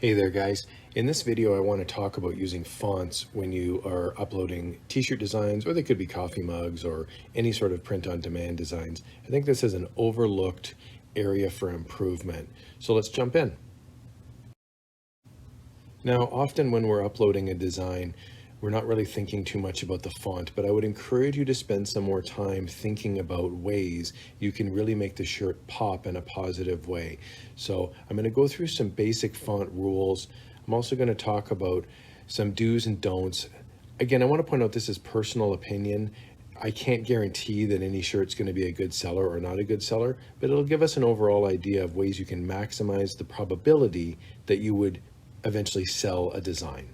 Hey there guys. In this video I want to talk about using fonts when you are uploading t-shirt designs, or they could be coffee mugs or any sort of print on demand designs. I think this is an overlooked area for improvement. So let's jump in. Now often when we're uploading a design, we're not really thinking too much about the font, but I would encourage you to spend some more time thinking about ways you can really make the shirt pop in a positive way. So I'm going to go through some basic font rules. I'm also going to talk about some do's and don'ts. Again, I want to point out this is personal opinion. I can't guarantee that any shirt's going to be a good seller or not a good seller, but it'll give us an overall idea of ways you can maximize the probability that you would eventually sell a design.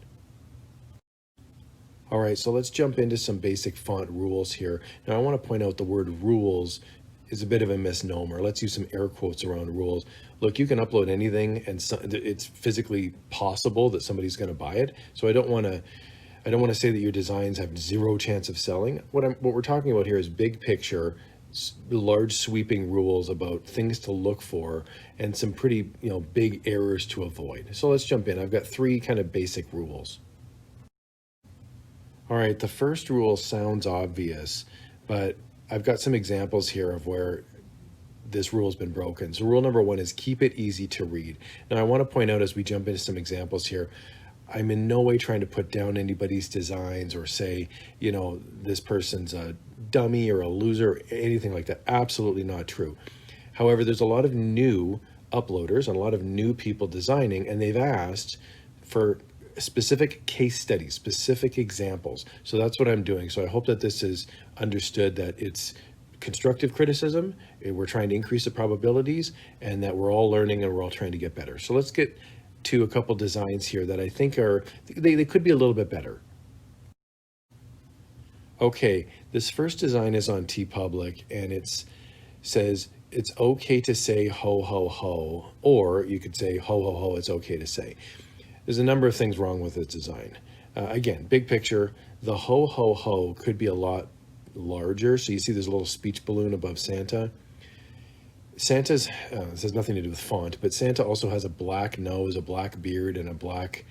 All right, so let's jump into some basic font rules here. Now I want to point out the word rules is a bit of a misnomer. Let's use some air quotes around rules. Look, you can upload anything and it's physically possible that somebody's going to buy it. So I don't want to say that your designs have zero chance of selling. What we're talking about here is big picture, large sweeping rules about things to look for and some pretty, big errors to avoid. So let's jump in. I've got three kind of basic rules. All right, the first rule sounds obvious, but I've got some examples here of where this rule has been broken. So rule number one is keep it easy to read. Now I want to point out as we jump into some examples here, I'm in no way trying to put down anybody's designs or say, this person's a dummy or a loser, anything like that. Absolutely not true. However, there's a lot of new uploaders and a lot of new people designing, and they've asked for specific case studies, specific examples. So that's what I'm doing. So I hope that this is understood, that it's constructive criticism, we're trying to increase the probabilities, and that we're all learning and we're all trying to get better. So let's get to a couple designs here that I think they could be a little bit better. Okay, this first design is on Teepublic, and it says it's okay to say ho ho ho, or you could say ho ho ho, it's okay to say. There's a number of things wrong with this design. Again, big picture, the ho ho ho could be a lot larger. So you see there's a little speech balloon above Santa. Santa's, this has nothing to do with font, but Santa also has a black nose, a black beard, and a black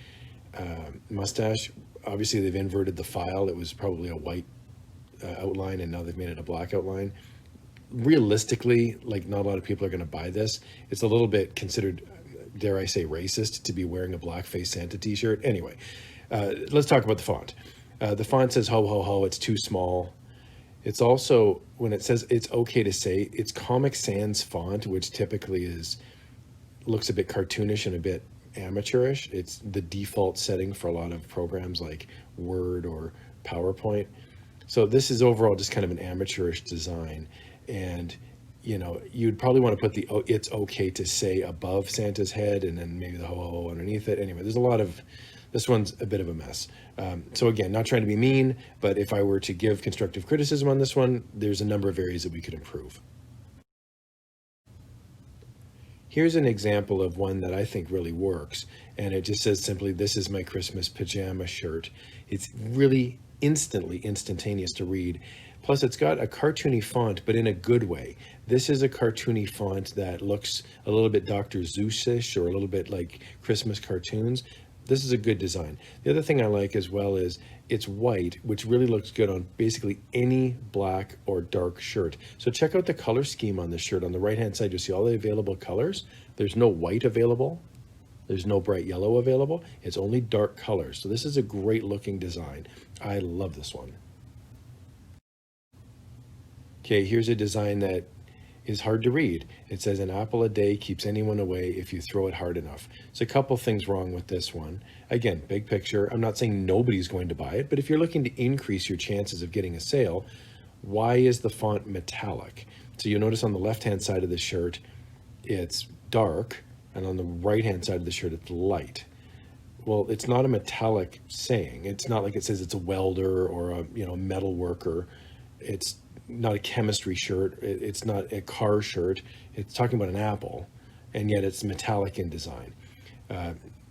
mustache. Obviously they've inverted the file. It was probably a white outline, and now they've made it a black outline. Realistically, not a lot of people are going to buy this. It's a little bit considered, dare I say, racist to be wearing a blackface Santa t-shirt. Anyway, let's talk about the font. The font says ho ho ho, it's too small. It's also, when it says it's okay to say, it's Comic Sans font, which typically looks a bit cartoonish and a bit amateurish. It's the default setting for a lot of programs like Word or PowerPoint. So this is overall just kind of an amateurish design. And you'd probably want to put the it's okay to say above Santa's head, and then maybe the ho ho ho underneath it. Anyway, this one's a bit of a mess. So again, not trying to be mean, but if I were to give constructive criticism on this one, there's a number of areas that we could improve. Here's an example of one that I think really works, and it just says simply, "This is my Christmas pajama shirt." It's really instantaneous to read. Plus, it's got a cartoony font, but in a good way. This is a cartoony font that looks a little bit Dr. Seuss-ish or a little bit like Christmas cartoons. This is a good design. The other thing I like as well is it's white, which really looks good on basically any black or dark shirt. So check out the color scheme on this shirt. On the right-hand side, you'll see all the available colors. There's no white available. There's no bright yellow available. It's only dark colors. So this is a great looking design. I love this one. Okay, here's a design that is hard to read. It says an apple a day keeps anyone away if you throw it hard enough. So a couple things wrong with this one. Again, big picture, I'm not saying nobody's going to buy it, but if you're looking to increase your chances of getting a sale, why is the font metallic? So you'll notice on the left-hand side of the shirt, it's dark, and on the right-hand side of the shirt, it's light. Well, it's not a metallic saying. It's not like it says it's a welder or a metal worker. It's not a chemistry shirt. It's not a car shirt. It's talking about an apple, and yet it's metallic in design.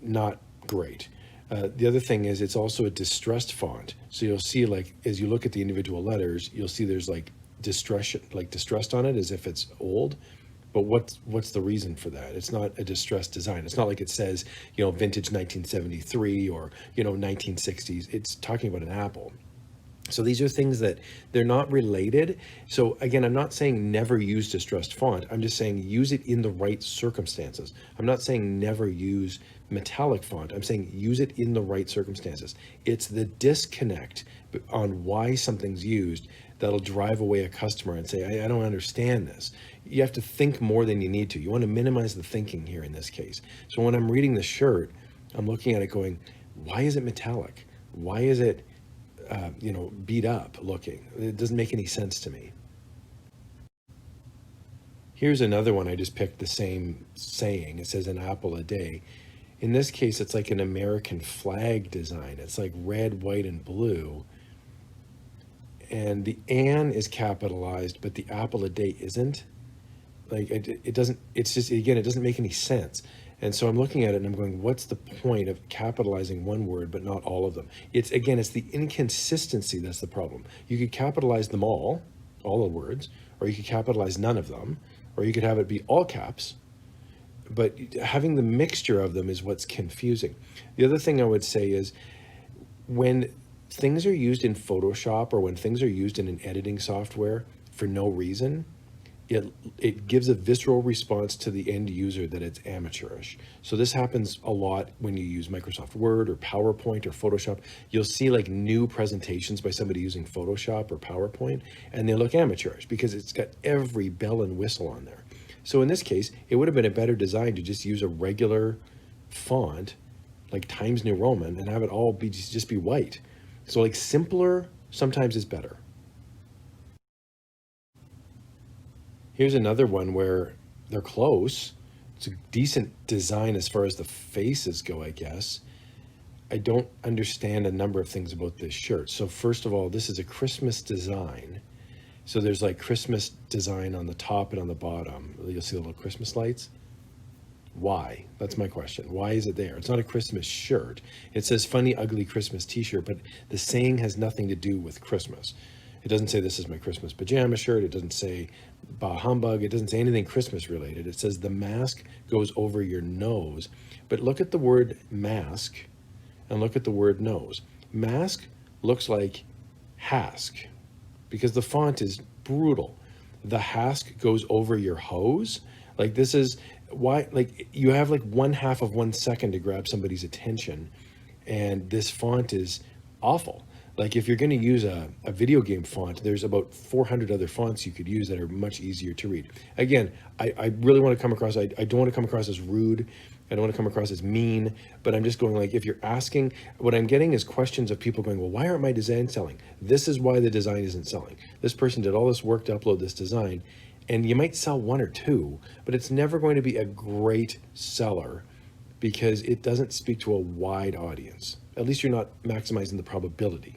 Not great. The other thing is it's also a distressed font. So you'll see, as you look at the individual letters, you'll see there's distressed on it as if it's old. But what's the reason for that? It's not a distressed design. It's not like it says, vintage 1973 or, 1960s. It's talking about an apple. So these are things that they're not related. So again, I'm not saying never use distressed font. I'm just saying use it in the right circumstances. I'm not saying never use metallic font. I'm saying use it in the right circumstances. It's the disconnect on why something's used that'll drive away a customer and say, I don't understand this. You have to think more than you need to. You want to minimize the thinking here in this case. So when I'm reading the shirt, I'm looking at it going, why is it metallic? Why is it beat up looking? It doesn't make any sense to me. Here's another one. I just picked the same saying. It says an apple a day. In this case, it's like an American flag design. It's like red, white, and blue. And the "an" is capitalized, but the apple a day isn't. Like it doesn't, it's just, again, it doesn't make any sense. And so I'm looking at it and I'm going, what's the point of capitalizing one word but not all of them? It's the inconsistency that's the problem. You could capitalize them all the words, or you could capitalize none of them, or you could have it be all caps. But having the mixture of them is what's confusing. The other thing I would say is when things are used in Photoshop or when things are used in an editing software for no reason, it gives a visceral response to the end user that it's amateurish. So this happens a lot when you use Microsoft Word or PowerPoint or Photoshop. You'll see like new presentations by somebody using Photoshop or PowerPoint, and they look amateurish because it's got every bell and whistle on there. So in this case, it would have been a better design to just use a regular font like Times New Roman and have it all just be white. So like simpler sometimes is better. Here's another one where they're close. It's a decent design as far as the faces go, I guess. I don't understand a number of things about this shirt. So first of all, this is a Christmas design. So there's like Christmas design on the top and on the bottom. You'll see the little Christmas lights. Why? That's my question. Why is it there? It's not a Christmas shirt. It says funny, ugly Christmas t-shirt, but the saying has nothing to do with Christmas. It doesn't say this is my Christmas pajama shirt. It doesn't say bah humbug. It doesn't say anything Christmas related. It says the mask goes over your nose. But look at the word mask and look at the word nose. Mask looks like hask because the font is brutal. The hask goes over your hose. Like this is why, like you have like 1/2 of 1 second to grab somebody's attention. And this font is awful. Like if you're going to use a video game font, there's about 400 other fonts you could use that are much easier to read. Again, I really want to come across, I don't want to come across as rude. I don't want to come across as mean, but I'm just going like, if you're asking, what I'm getting is questions of people going, well, why aren't my designs selling? This is why the design isn't selling. This person did all this work to upload this design, and you might sell 1 or 2, but it's never going to be a great seller because it doesn't speak to a wide audience. At least you're not maximizing the probability.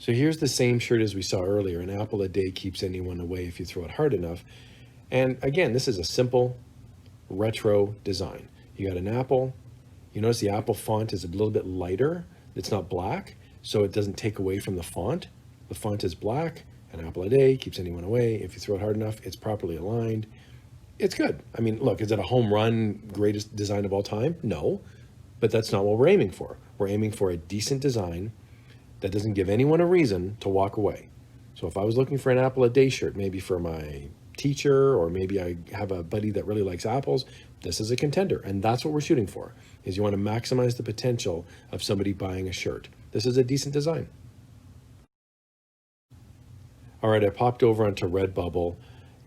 So here's the same shirt as we saw earlier. An apple a day keeps anyone away if you throw it hard enough. And again, this is a simple retro design. You got an apple. You notice the apple font is a little bit lighter. It's not black, so it doesn't take away from the font. The font is black. An apple a day keeps anyone away. If you throw it hard enough, it's properly aligned. It's good. I mean, look, is it a home run, greatest design of all time? No, but that's not what we're aiming for. We're aiming for a decent design that doesn't give anyone a reason to walk away. So if I was looking for an apple a day shirt, maybe for my teacher, or maybe I have a buddy that really likes apples, this is a contender. And that's what we're shooting for, is you want to maximize the potential of somebody buying a shirt. This is a decent design. All right, I popped over onto Redbubble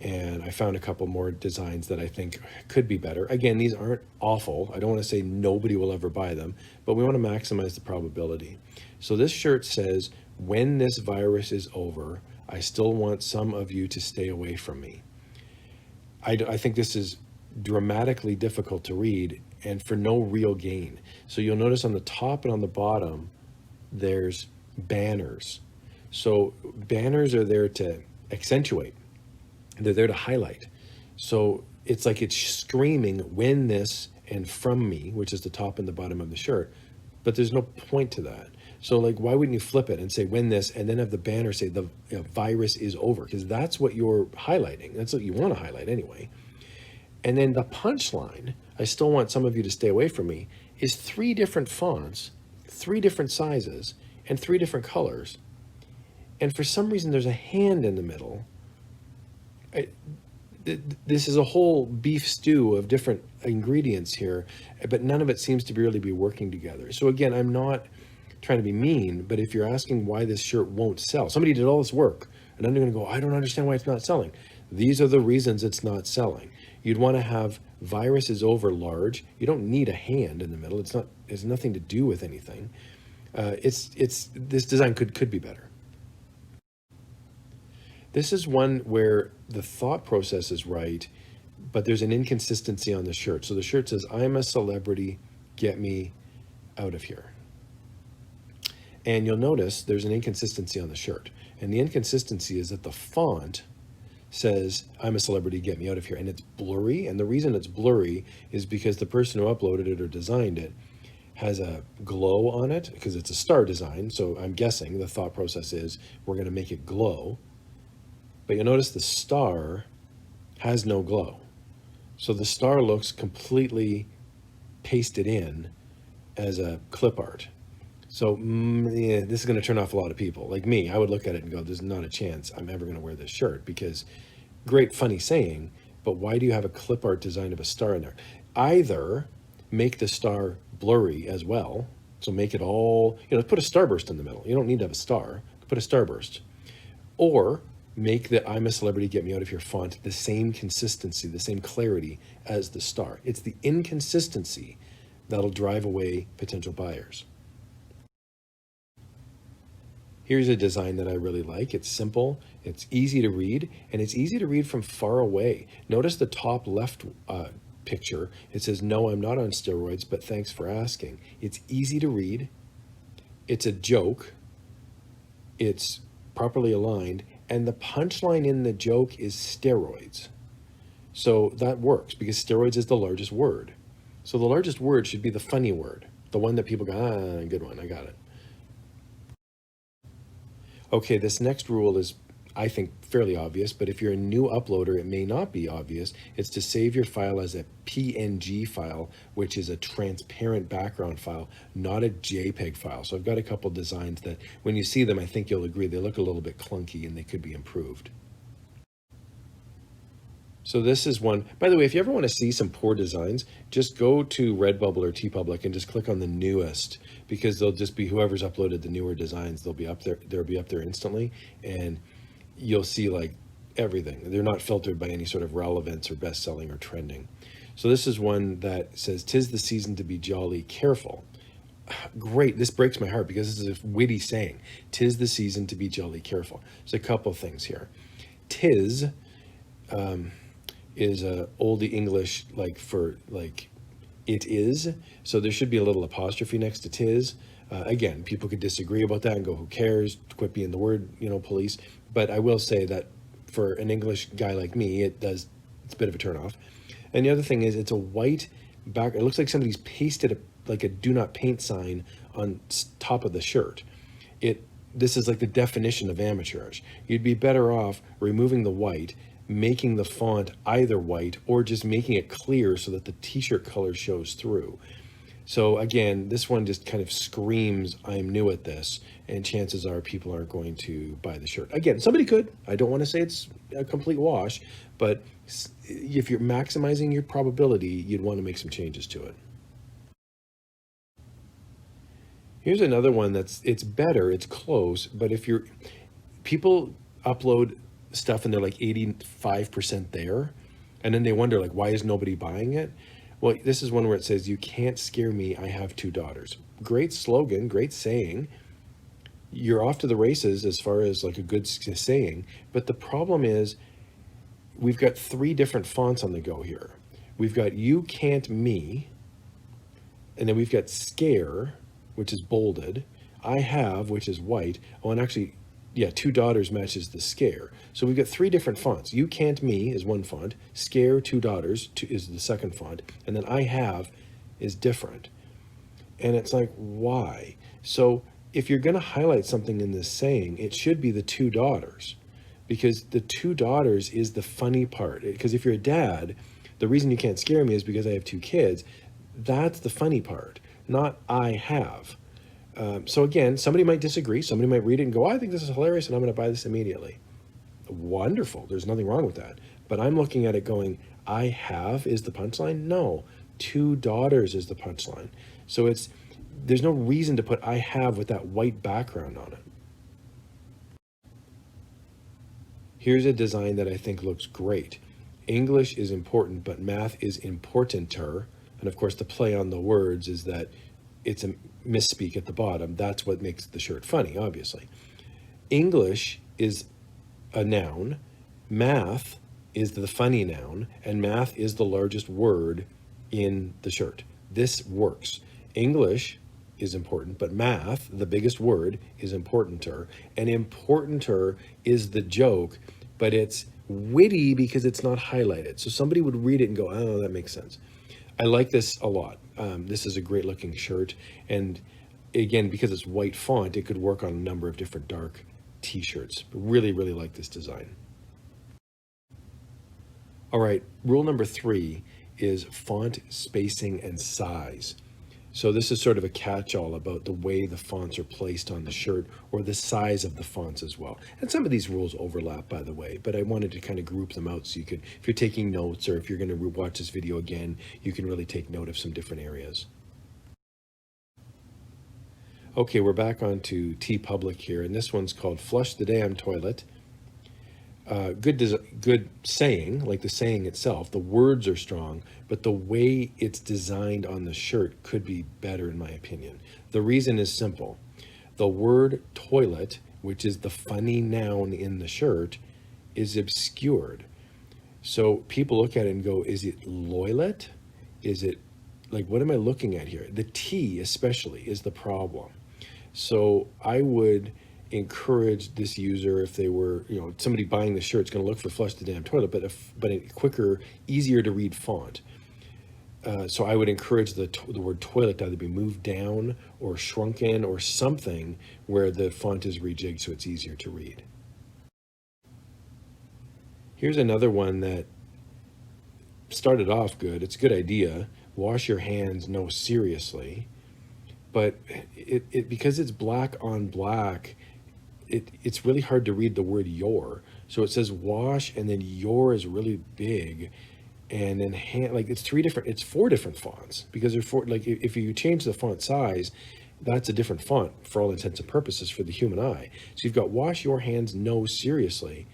and I found a couple more designs that I think could be better. Again, these aren't awful. I don't want to say nobody will ever buy them, but we want to maximize the probability. So this shirt says, when this virus is over, I still want some of you to stay away from me. I think this is dramatically difficult to read and for no real gain. So you'll notice on the top and on the bottom, there's banners. So banners are there to accentuate. They're there to highlight. So it's like it's screaming when this and from me, which is the top and the bottom of the shirt, but there's no point to that. So like, why wouldn't you flip it and say win this, and then have the banner say the virus is over? Because that's what you're highlighting. That's what you want to highlight anyway. And then the punchline, I still want some of you to stay away from me, is 3 different fonts, 3 different sizes, and 3 different colors. And for some reason, there's a hand in the middle. This is a whole beef stew of different ingredients here, but none of it seems to really be working together. So again, I'm not trying to be mean, but if you're asking why this shirt won't sell, somebody did all this work, and then they're going to go, I don't understand why it's not selling. These are the reasons it's not selling. You'd want to have virus is over large. You don't need a hand in the middle. It has nothing to do with anything. This design could be better. This is one where the thought process is right, but there's an inconsistency on the shirt. So the shirt says, I'm a celebrity, get me out of here. And you'll notice there's an inconsistency on the shirt. And the inconsistency is that the font says, I'm a celebrity, get me out of here. And it's blurry. And the reason it's blurry is because the person who uploaded it or designed it has a glow on it, because it's a star design. So I'm guessing the thought process is we're going to make it glow. But you'll notice the star has no glow. So the star looks completely pasted in as a clip art. So yeah, this is going to turn off a lot of people. Like me, I would look at it and go, there's not a chance I'm ever going to wear this shirt, because great funny saying, but why do you have a clip art design of a star in there? Either make the star blurry as well. So make it all, put a starburst in the middle. You don't need to have a star, put a starburst. Or make the I'm a celebrity, get me out of here font the same consistency, the same clarity as the star. It's the inconsistency that'll drive away potential buyers. Here's a design that I really like. It's simple, it's easy to read, and it's easy to read from far away. Notice the top left picture. It says, no, I'm not on steroids, but thanks for asking. It's easy to read. It's a joke. It's properly aligned. And the punchline in the joke is steroids. So that works because steroids is the largest word. So the largest word should be the funny word, the one that people go, good one, I got it. Okay, this next rule is, I think, fairly obvious, but if you're a new uploader, it may not be obvious. It's to save your file as a PNG file, which is a transparent background file, not a JPEG file. So I've got a couple designs that when you see them, I think you'll agree they look a little bit clunky and they could be improved. So this is one, by the way, if you ever want to see some poor designs, just go to Redbubble or Teepublic and just click on the newest, because they'll just be whoever's uploaded the newer designs, they'll be up there instantly, and you'll see like everything. They're not filtered by any sort of relevance or best-selling or trending. So this is one that says, 'tis the season to be jolly careful. Great, this breaks my heart because this is a witty saying. 'Tis the season to be jolly careful. There's a couple things here. 'Tis is a oldie English for it is. So there should be a little apostrophe next to 'tis. Again, people could disagree about that and go, who cares? Quit being the word, police. But I will say that for an English guy like me, it's a bit of a turnoff. And the other thing is it's a white back. It looks like somebody's pasted a do not paint sign on top of the shirt. This is like the definition of amateurish. You'd be better off removing the white, making the font either white or just making it clear so that the t-shirt color shows through. So again, this one just kind of screams, I'm new at this, and chances are people aren't going to buy the shirt. Again, somebody could. I don't want to say it's a complete wash, but if you're maximizing your probability, you'd want to make some changes to it. Here's another one it's better, it's close, but if people upload stuff and they're like 85% there, and then they wonder why is nobody buying it? Well, this is one where it says, you can't scare me, I have 2 daughters. Great slogan, great saying. You're off to the races as far as a good saying, but the problem is we've got 3 different fonts on the go here. We've got you can't me, and then we've got scare, which is bolded, I have, which is white. Oh, and actually, yeah, 2 daughters matches the scare. So we've got 3 different fonts. You can't me is one font, scare 2 daughters is the second font, and then I have is different. And it's like, why? So if you're going to highlight something in this saying, it should be the two daughters, because the two daughters is the funny part. Because if you're a dad, the reason you can't scare me is because I have two kids. That's the funny part, not I have. So again, somebody might disagree. Somebody might read it and go, I think this is hilarious and I'm going to buy this immediately. Wonderful. There's nothing wrong with that. But I'm looking at it going, I have is the punchline? No, two daughters is the punchline. So there's no reason to put I have with that white background on it. Here's a design that I think looks great. English is important, but math is importanter. And of course, the play on the words is that it's a misspeak at the bottom. That's what makes the shirt funny, obviously. English is a noun, math is the funny noun, and math is the largest word in the shirt. This works. English is important, but math, the biggest word, is importanter. And importanter is the joke, but it's witty because it's not highlighted. So somebody would read it and go, oh, that makes sense. I like this a lot. This is a great looking shirt. And again, because it's white font, it could work on a number of different dark t-shirts. Really, really like this design. All right, rule number 3 is font spacing and size. So this is sort of a catch-all about the way the fonts are placed on the shirt, or the size of the fonts as well. And some of these rules overlap, by the way, but I wanted to kind of group them out so you could, if you're taking notes or if you're going to watch this video again, you can really take note of some different areas. Okay, we're back onto Teepublic here, and this one's called Flush the Damn Toilet. Good saying, like the saying itself. The words are strong, but the way it's designed on the shirt could be better, in my opinion. The reason is simple. The word toilet, which is the funny noun in the shirt, is obscured. So people look at it and go, is it loilet? Is it, like, what am I looking at here? The T especially is the problem. So I would encourage this user, if they were, somebody buying the shirt is going to look for Flush the Damn Toilet, but a quicker, easier to read font. So I would encourage the word toilet to either be moved down or shrunken or something where the font is rejigged so it's easier to read. Here's another one that started off good. It's a good idea. Wash your hands, no, seriously. But because it's black on black, it's really hard to read the word your. So it says wash, and then your is really big, and then hand, like it's 4 different fonts, because they're like if you change the font size, that's a different font for all intents and purposes for the human eye. So you've got wash your hands, no, seriously,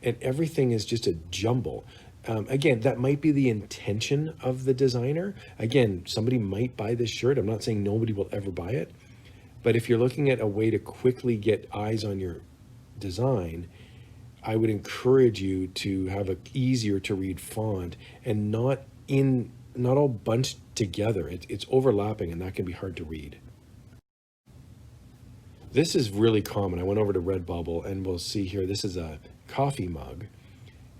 and everything is just a jumble. Again, that might be the intention of the designer. Again, somebody might buy this shirt. I'm not saying nobody will ever buy it. But if you're looking at a way to quickly get eyes on your design, I would encourage you to have an easier to read font and not all bunched together. It's overlapping, and that can be hard to read. This is really common. I went over to Redbubble, and we'll see here, this is a coffee mug.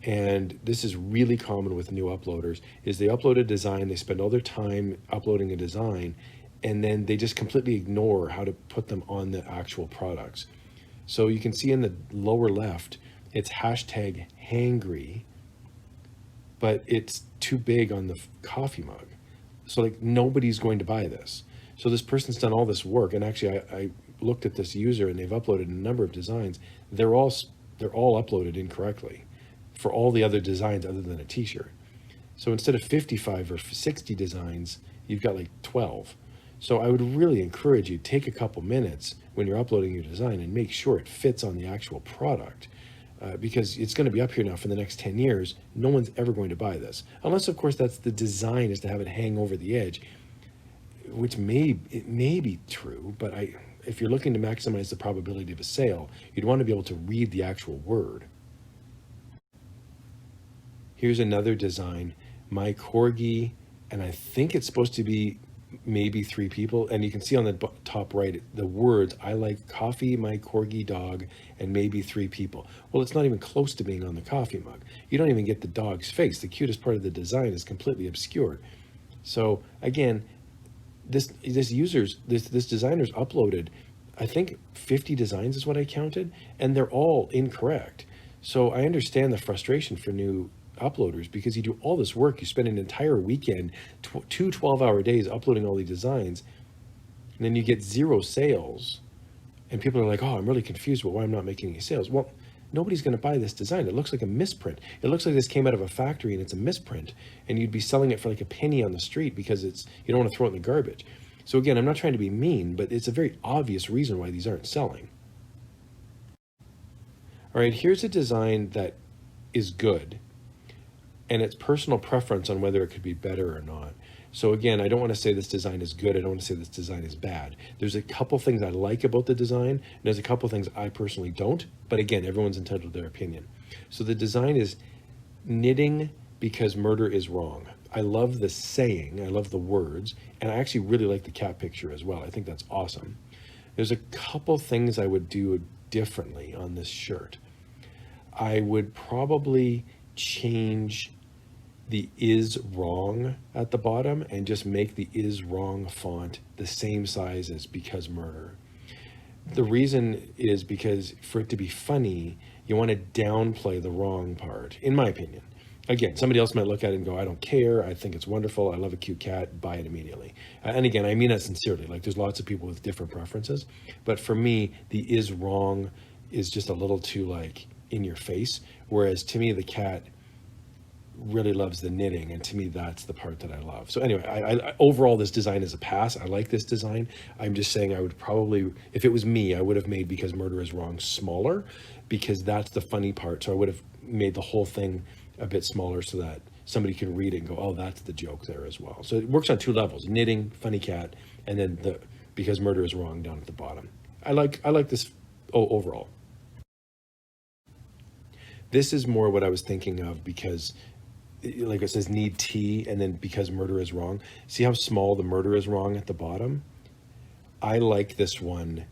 And this is really common with new uploaders, is they upload a design, they spend all their time uploading a design, and then they just completely ignore how to put them on the actual products. So you can see in the lower left, it's hashtag hangry, but it's too big on the coffee mug. So like nobody's going to buy this. So this person's done all this work, and actually I looked at this user and they've uploaded a number of designs. They're all uploaded incorrectly for all the other designs other than a t-shirt. So instead of 55 or 60 designs, you've got like 12. So I would really encourage you, take a couple minutes when you're uploading your design and make sure it fits on the actual product, because it's going to be up here now for the next 10 years. No one's ever going to buy this. Unless, of course, that's the design, is to have it hang over the edge, which it may be true, but if you're looking to maximize the probability of a sale, you'd want to be able to read the actual word. Here's another design, my corgi, and I think it's supposed to be maybe 3 people, and you can see on the top right the words, I like coffee, my corgi dog, and maybe 3 people. Well, it's not even close to being on the coffee mug. You don't even get the dog's face. The cutest part of the design is completely obscured. So again, this designer's uploaded I think 50 designs is what I counted, and they're all incorrect. So I understand the frustration for new uploaders, because you do all this work, you spend an entire weekend, two 12-hour days uploading all these designs, and then you get 0 sales. And people are like, oh, I'm really confused about why I'm not making any sales. Well, nobody's going to buy this design. It looks like a misprint. It looks like this came out of a factory and it's a misprint. And you'd be selling it for like a penny on the street because you don't want to throw it in the garbage. So again, I'm not trying to be mean, but it's a very obvious reason why these aren't selling. All right, here's a design that is good, and it's personal preference on whether it could be better or not. So again, I don't want to say this design is good. I don't want to say this design is bad. There's a couple things I like about the design, and there's a couple things I personally don't. But again, everyone's entitled to their opinion. So the design is knitting because murder is wrong. I love the saying, I love the words, and I actually really like the cat picture as well. I think that's awesome. There's a couple things I would do differently on this shirt. I would probably change the is wrong at the bottom and just make the is wrong font the same size as because murder. The reason is because for it to be funny, you want to downplay the wrong part, in my opinion. Again, somebody else might look at it and go, I don't care, I think it's wonderful, I love a cute cat, buy it immediately. And again, I mean that sincerely. Like, there's lots of people with different preferences, but for me, the is wrong is just a little too like in your face, whereas to me, the cat really loves the knitting, and to me that's the part that I love. So anyway, I overall, this design is a pass. I like this design. I'm just saying I would probably, if it was me, I would have made because murder is wrong smaller, because that's the funny part. So I would have made the whole thing a bit smaller so that somebody can read it and go, oh, that's the joke there as well. So it works on two levels: knitting, funny cat, and then the because murder is wrong down at the bottom. I like this overall. This is more what I was thinking of, because like it says need tea and then because murder is wrong. See how small the murder is wrong at the bottom? I like this one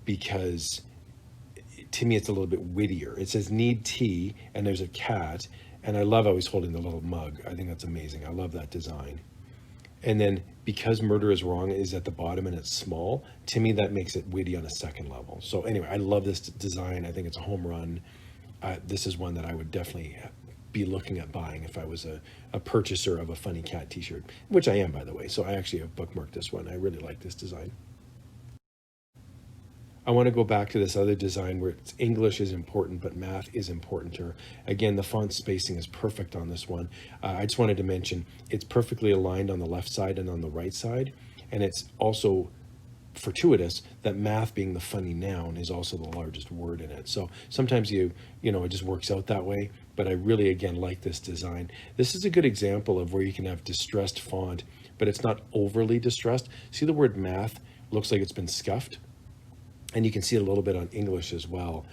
because to me it's a little bit wittier. It says need tea and there's a cat, and I love how he's holding the little mug. I think that's amazing. I love that design. And then because murder is wrong is at the bottom and it's small, to me that makes it witty on a second level. So anyway, I love this design. I think it's a home run. This is one that I would definitely be looking at buying if I was a purchaser of a funny cat t-shirt, which I am, by the way. So I actually have bookmarked this one. I really like this design. I want to go back to this other design where it's English is important, but math is importanter. Again, the font spacing is perfect on this one. I just wanted to mention it's perfectly aligned on the left side and on the right side. And it's also fortuitous that math, being the funny noun, is also the largest word in it. So sometimes it just works out that way. But I really, again, like this design. This is a good example of where you can have distressed font, but it's not overly distressed. See, the word math looks like it's been scuffed, and you can see it a little bit on English as well.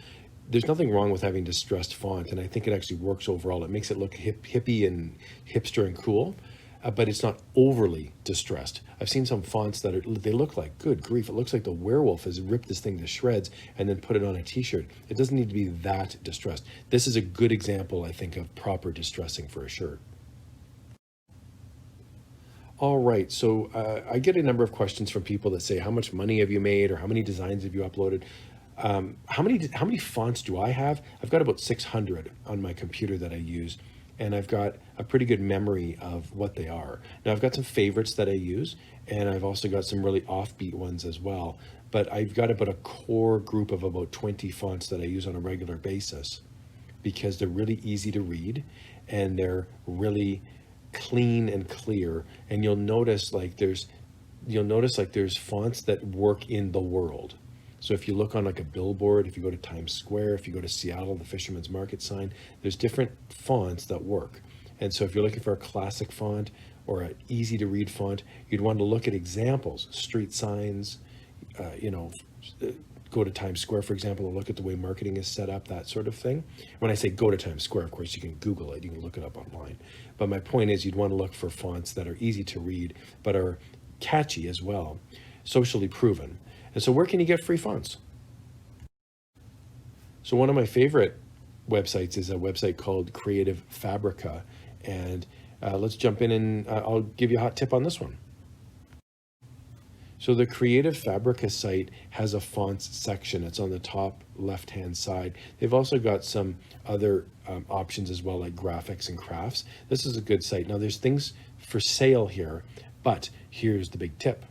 There's nothing wrong with having distressed font, and I think it actually works overall. It makes it look hippie and hipster and cool, but it's not overly distressed. I've seen some fonts that they look like, good grief, it looks like the werewolf has ripped this thing to shreds and then put it on a t-shirt. It doesn't need to be that distressed. This is a good example, I think, of proper distressing for a shirt. All right, so I get a number of questions from people that say, how much money have you made, or how many designs have you uploaded? How many fonts do I have? I've got about 600 on my computer that I use, and I've got a pretty good memory of what they are. Now, I've got some favorites that I use, and I've also got some really offbeat ones as well. But I've got about a core group of about 20 fonts that I use on a regular basis, because they're really easy to read, and they're really clean and clear. And you'll notice like there's fonts that work in the world. So if you look on like a billboard, if you go to Times Square, if you go to Seattle, the Fisherman's Market sign, there's different fonts that work. And so if you're looking for a classic font or an easy to read font, you'd want to look at examples, street signs, go to Times Square, for example, and look at the way marketing is set up, that sort of thing. When I say go to Times Square, of course, you can Google it, you can look it up online. But my point is, you'd want to look for fonts that are easy to read, but are catchy as well, socially proven. And so where can you get free fonts? So one of my favorite websites is a website called Creative Fabrica. And let's jump in and I'll give you a hot tip on this one. So the Creative Fabrica site has a fonts section. It's on the top left-hand side. They've also got some other options as well, like graphics and crafts. This is a good site. Now there's things for sale here, but here's the big tip.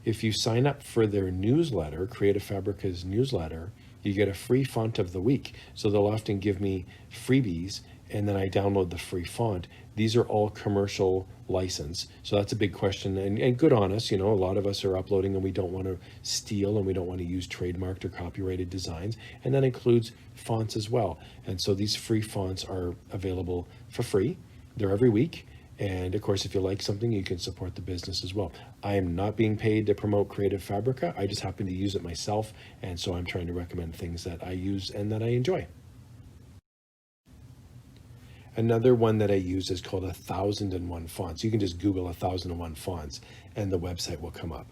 If you sign up for their newsletter, Creative Fabrica's newsletter, you get a free font of the week. So they'll often give me freebies, and then I download the free font. These are all commercial license. So that's a big question, and good on us. You know, a lot of us are uploading and we don't want to steal and we don't want to use trademarked or copyrighted designs. And that includes fonts as well. And so these free fonts are available for free. They're every week. And of course, if you like something, you can support the business as well. I am not being paid to promote Creative Fabrica. I just happen to use it myself. And so I'm trying to recommend things that I use and that I enjoy. Another one that I use is called 1001 Fonts. You can just Google 1001 Fonts and the website will come up.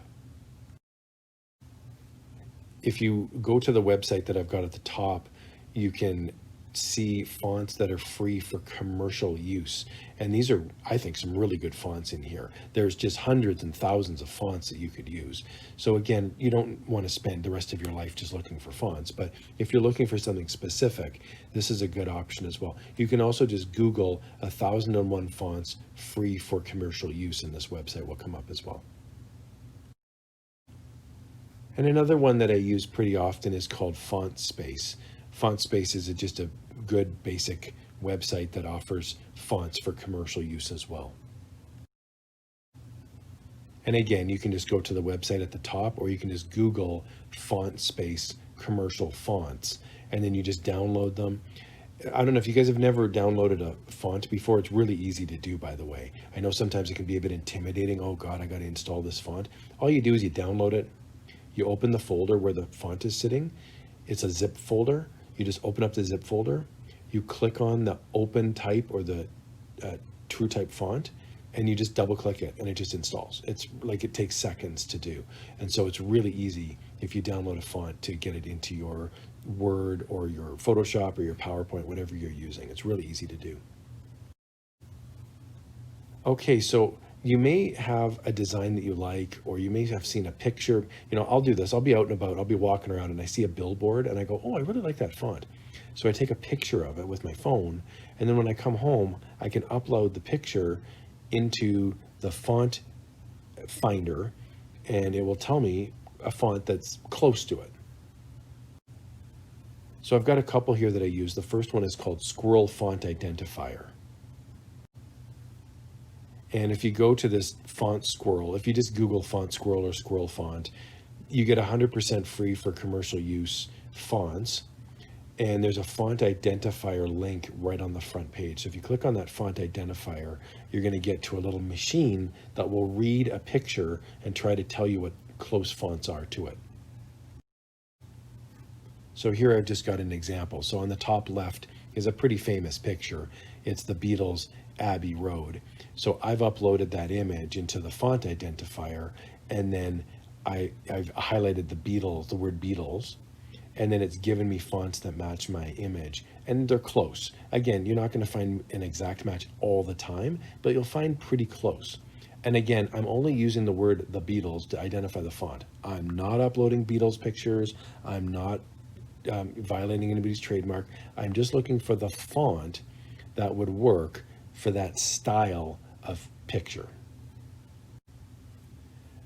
If you go to the website that I've got at the top, you can see fonts that are free for commercial use. And these are, I think, some really good fonts in here. There's just hundreds and thousands of fonts that you could use. So again, you don't want to spend the rest of your life just looking for fonts, but if you're looking for something specific, this is a good option as well. You can also just Google 1001 fonts free for commercial use, and this website will come up as well. And another one that I use pretty often is called FontSpace. FontSpace is just a good basic website that offers fonts for commercial use as well. And again, you can just go to the website at the top, or you can just Google FontSpace commercial fonts, and then you just download them. I don't know if you guys have never downloaded a font before. It's really easy to do, by the way. I know sometimes it can be a bit intimidating. Oh God, I got to install this font. All you do is you download it. You open the folder where the font is sitting. It's a zip folder. You just open up the zip folder, you click on the open type or the true type font, and you just double click it and it just installs. It's like, it takes seconds to do. And so it's really easy if you download a font to get it into your Word or your Photoshop or your PowerPoint, whatever you're using. It's really easy to do. Okay, so you may have a design that you like, or you may have seen a picture. You know, I'll do this. I'll be out and about. I'll be walking around and I see a billboard and I go, oh, I really like that font. So I take a picture of it with my phone. And then when I come home, I can upload the picture into the font finder and it will tell me a font that's close to it. So I've got a couple here that I use. The first one is called Squirrel Font Identifier. And if you go to this Font Squirrel, if you just Google Font Squirrel or Squirrel Font, you get 100% free for commercial use fonts. And there's a font identifier link right on the front page. So if you click on that font identifier, you're going to get to a little machine that will read a picture and try to tell you what close fonts are to it. So here I've just got an example. So on the top left is a pretty famous picture. It's the Beatles' Abbey Road. So I've uploaded that image into the font identifier, and then I've highlighted the Beatles, the word Beatles, and then it's given me fonts that match my image, and they're close. Again, you're not going to find an exact match all the time, but you'll find pretty close. And again, I'm only using the word the Beatles to identify the font. I'm not uploading Beatles pictures. I'm not violating anybody's trademark. I'm just looking for the font that would work for that style of picture.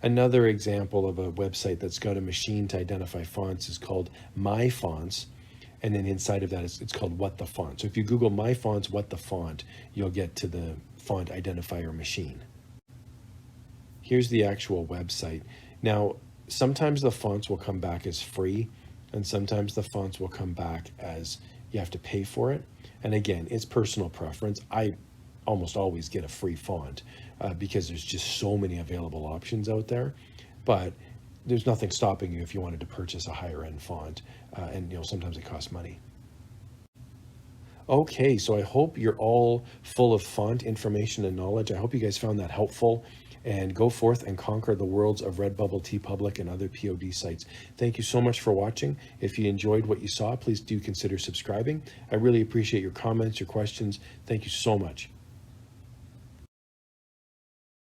Another example of a website that's got a machine to identify fonts is called My Fonts, and then inside of that it's called What the Font. So if you Google My Fonts, What the Font, you'll get to the font identifier machine. Here's the actual website. Now, sometimes the fonts will come back as free, and sometimes the fonts will come back as you have to pay for it. And again, it's personal preference. I almost always get a free font because there's just so many available options out there. But there's nothing stopping you if you wanted to purchase a higher end font, and sometimes it costs money. Okay, so I hope you're all full of font information and knowledge. I hope you guys found that helpful, and go forth and conquer the worlds of Redbubble, Teepublic, and other POD sites. Thank you so much for watching. If you enjoyed what you saw, please do consider subscribing. I really appreciate your comments, your questions. Thank you so much.